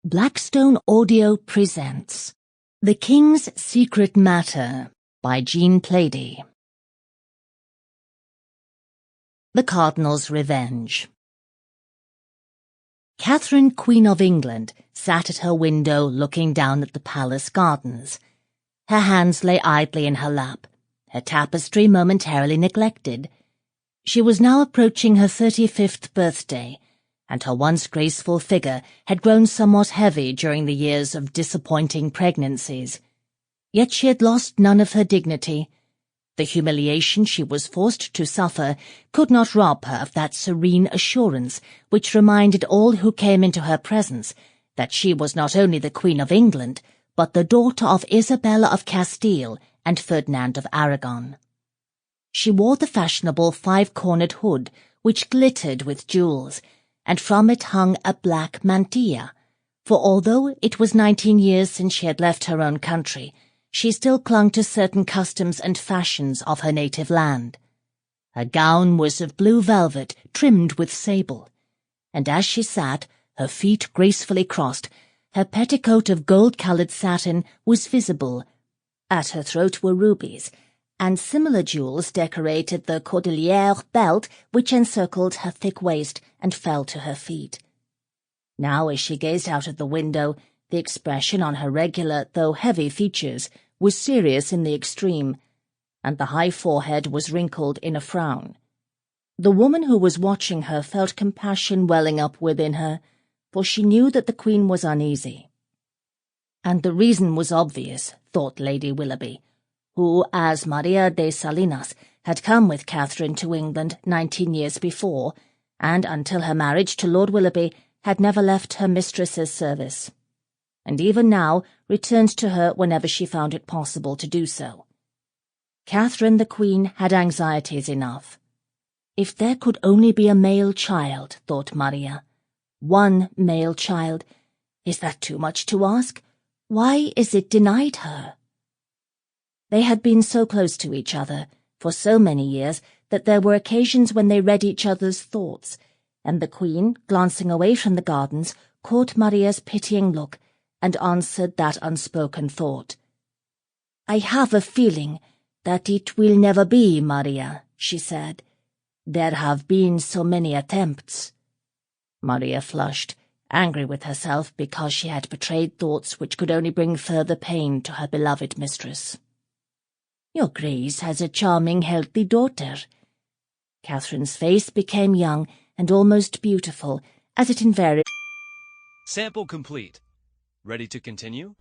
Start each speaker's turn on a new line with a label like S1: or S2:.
S1: Blackstone Audio presents The King's Secret Matter by Jean Plaidy. The Cardinal's Revenge. Katharine, Queen of England, sat at her window looking down at the palace gardens. Her hands lay idly in her lap, her tapestry momentarily neglected. She was now approaching her 35th birthday, and her once graceful figure had grown somewhat heavy during the years of disappointing pregnancies. Yet she had lost none of her dignity. The humiliation she was forced to suffer could not rob her of that serene assurance which reminded all who came into her presence that she was not only the Queen of England, but the daughter of Isabella of Castile and Ferdinand of Aragon. She wore the fashionable five-cornered hood, which glittered with jewels, and from it hung a black mantilla, for although it was 19 years since she had left her own country, she still clung to certain customs and fashions of her native land. Her gown was of blue velvet trimmed with sable, and as she sat, her feet gracefully crossed, her petticoat of gold-coloured satin was visible. At her throat were rubies, and similar jewels decorated the cordelière belt which encircled her thick waist and fell to her feet. Now, as she gazed out of the window, the expression on her regular, though heavy features was serious in the extreme, and the high forehead was wrinkled in a frown. The woman who was watching her felt compassion welling up within her, for she knew that the Queen was uneasy. And the reason was obvious, thought Lady Willoughby, who, as Maria de Salinas, had come with Catherine to England 19 years before, and until her marriage to Lord Willoughby had never left her mistress's service, and even now returned to her whenever she found it possible to do so. Catherine the Queen had anxieties enough. If there could only be a male child, thought Maria. One male child. Is that too much to ask? Why is it denied her? They had been so close to each other for so many years that there were occasions when they read each other's thoughts, and the Queen, glancing away from the gardens, caught Maria's pitying look and answered that unspoken thought. "I have a feeling that it will never be, Maria," she said. "There have been so many attempts." Maria flushed, angry with herself because she had betrayed thoughts which could only bring further pain to her beloved mistress. "Your Grace has a charming, healthy daughter." Catherine's face became young and almost beautiful, as it invariably...
S2: Sample complete. Ready to continue?